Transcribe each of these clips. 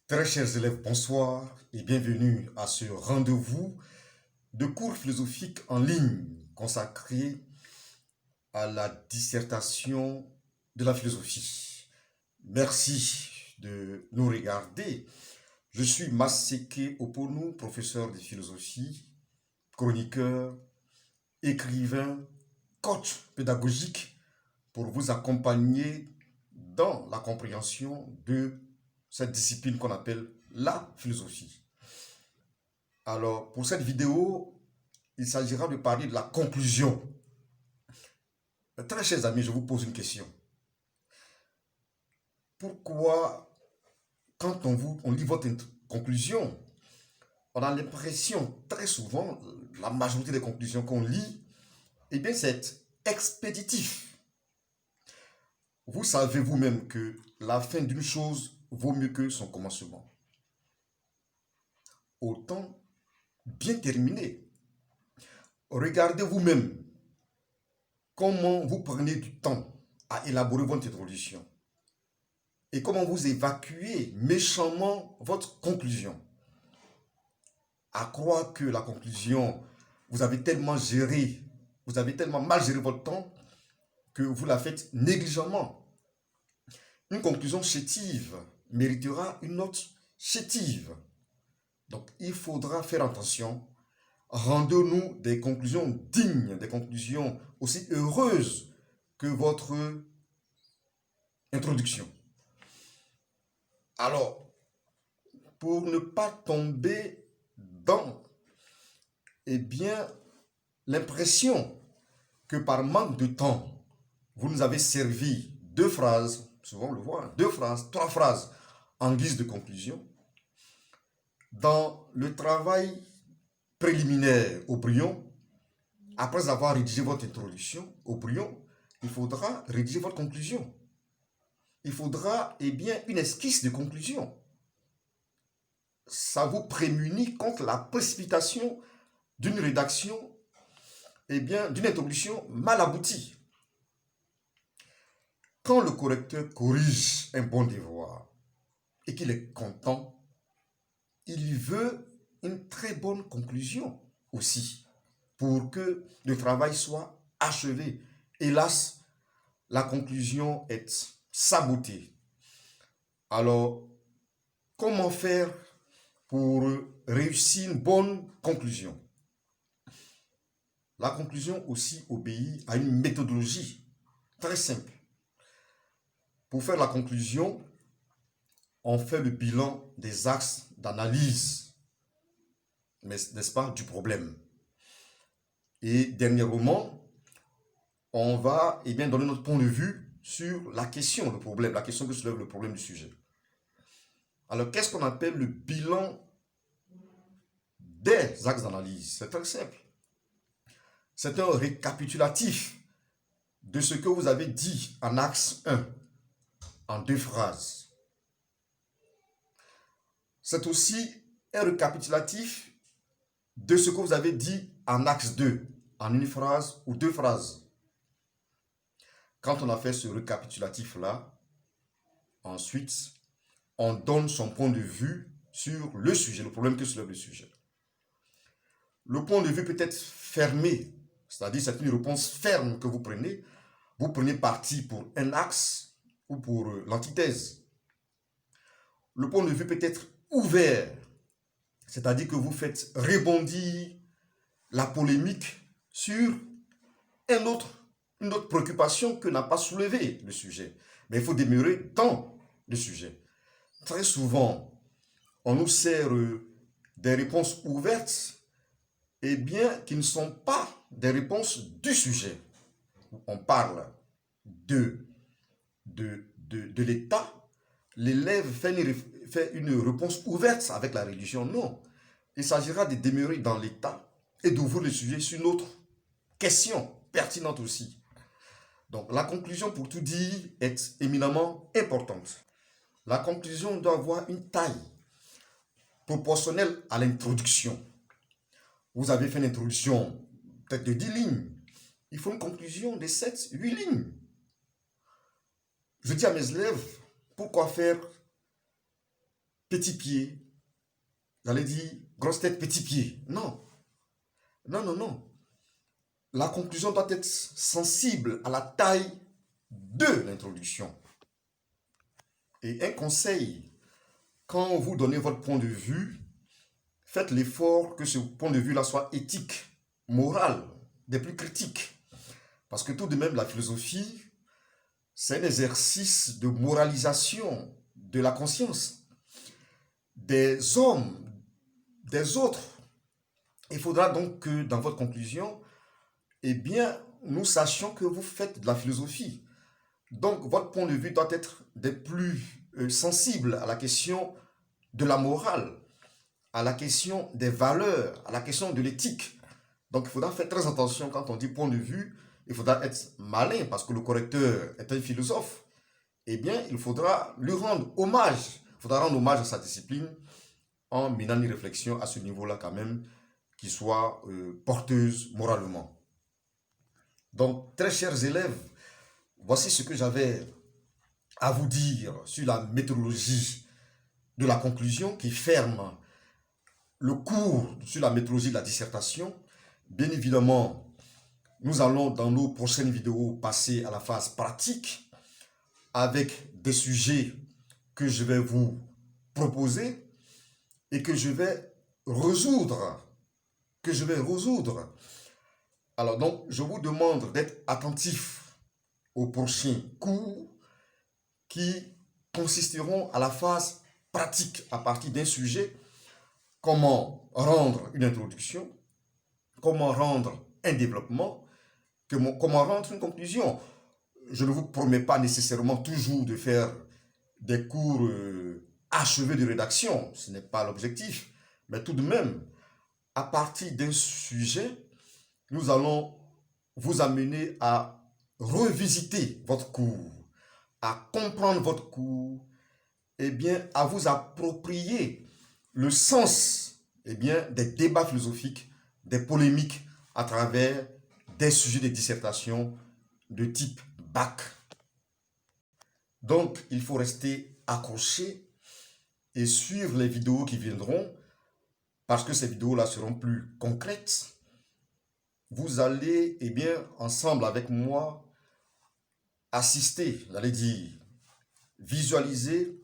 Très chers élèves, bonsoir et bienvenue à ce rendez-vous de cours philosophiques en ligne consacré à la dissertation de la philosophie. Merci de nous regarder. Je suis Masséké Oponou, professeur de philosophie, chroniqueur, écrivain, coach pédagogique pour vous accompagner dans la compréhension de cette discipline qu'on appelle la philosophie. Alors, pour cette vidéo, il s'agira de parler de la conclusion. Très chers amis, je vous pose une question. Pourquoi, quand on lit votre conclusion, on a l'impression, très souvent, la majorité des conclusions qu'on lit, eh bien, c'est expéditif. Vous savez vous-même que la fin d'une chose vaut mieux que son commencement. Autant bien terminé. Regardez vous-même comment vous prenez du temps à élaborer votre introduction et comment vous évacuez méchamment votre conclusion. À croire que la conclusion, vous avez tellement mal géré votre temps que vous la faites négligemment. Une conclusion chétive méritera une note chétive. Donc il faudra faire attention. Rendez-nous des conclusions dignes, des conclusions aussi heureuses que votre introduction. Alors, pour ne pas tomber dans l'impression que par manque de temps, vous nous avez servi deux phrases, souvent on le voit, deux phrases, trois phrases en guise de conclusion. Dans le travail préliminaire au brouillon, après avoir rédigé votre introduction au brouillon, il faudra rédiger votre conclusion. Il faudra, une esquisse de conclusion. Ça vous prémunit contre la précipitation d'une rédaction, d'une introduction mal aboutie. Quand le correcteur corrige un bon devoir et qu'il est content, il veut une très bonne conclusion aussi pour que le travail soit achevé. Hélas, la conclusion est sabotée. Alors, comment faire pour réussir une bonne conclusion? La conclusion aussi obéit à une méthodologie très simple. Pour faire la conclusion, on fait le bilan des axes d'analyse, n'est-ce pas, du problème. Et dernièrement, on va donner notre point de vue sur la question, le problème, la question que soulève le problème du sujet. Alors, qu'est-ce qu'on appelle le bilan des axes d'analyse? C'est très simple. C'est un récapitulatif de ce que vous avez dit en axe 1, en deux phrases. C'est aussi un récapitulatif de ce que vous avez dit en axe 2, en une phrase ou deux phrases. Quand on a fait ce récapitulatif-là, ensuite, on donne son point de vue sur le sujet, le problème que soulève le sujet. Le point de vue peut être fermé, c'est-à-dire c'est une réponse ferme que vous prenez. Vous prenez parti pour un axe ou pour l'antithèse. Le point de vue peut être ouvert, c'est-à-dire que vous faites rebondir la polémique sur une autre préoccupation que n'a pas soulevé le sujet. Mais il faut demeurer dans le sujet. Très souvent, on nous sert des réponses ouvertes, qui ne sont pas des réponses du sujet. On parle de l'État, l'élève fait une réponse ouverte avec la religion. Non, il s'agira de demeurer dans l'État et d'ouvrir le sujet sur une autre question pertinente aussi. Donc la conclusion, pour tout dire, est éminemment importante. La conclusion doit avoir une taille proportionnelle à l'introduction. Vous avez fait une introduction peut-être de 10 lignes. Il faut une conclusion de 7, 8 lignes. Je dis à mes élèves, pourquoi faire petit pied. J'allais dire grosse tête, petit pied. Non. Non, non, non. La conclusion doit être sensible à la taille de l'introduction. Et un conseil, quand vous donnez votre point de vue, faites l'effort que ce point de vue-là soit éthique, moral, des plus critiques. Parce que tout de même, la philosophie, c'est un exercice de moralisation de la conscience des hommes, des autres. Il faudra donc que dans votre conclusion, eh bien, nous sachions que vous faites de la philosophie. Donc, votre point de vue doit être des plus sensibles à la question de la morale, à la question des valeurs, à la question de l'éthique. Donc, il faudra faire très attention quand on dit point de vue. Il faudra être malin parce que le correcteur est un philosophe. Eh bien, il faudra lui rendre hommage. Il faudra rendre hommage à sa discipline en menant une réflexion à ce niveau-là quand même qui soit porteuse moralement. Donc, très chers élèves, voici ce que j'avais à vous dire sur la méthodologie de la conclusion qui ferme le cours sur la méthodologie de la dissertation. Bien évidemment, nous allons dans nos prochaines vidéos passer à la phase pratique avec des sujets que je vais vous proposer et que je vais résoudre. Alors donc, je vous demande d'être attentif aux prochains cours qui consisteront à la phase pratique à partir d'un sujet. Comment rendre une introduction, comment rendre un développement, comment rendre une conclusion. Je ne vous promets pas nécessairement toujours de faire des cours achevés de rédaction, ce n'est pas l'objectif, mais tout de même, à partir d'un sujet, nous allons vous amener à revisiter votre cours, à comprendre votre cours, et bien à vous approprier le sens des débats philosophiques, des polémiques à travers des sujets de dissertation de type bac. Donc, il faut rester accroché et suivre les vidéos qui viendront parce que ces vidéos-là seront plus concrètes. Vous allez, ensemble avec moi, assister, j'allais dire, visualiser,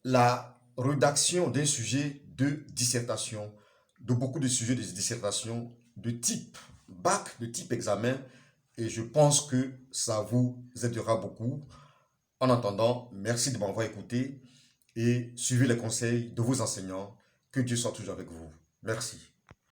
la rédaction d'un sujet de dissertation, de beaucoup de sujets de dissertation de type bac, de type examen, et je pense que ça vous aidera beaucoup. En attendant, merci de m'avoir écouté et suivez les conseils de vos enseignants. Que Dieu soit toujours avec vous. Merci.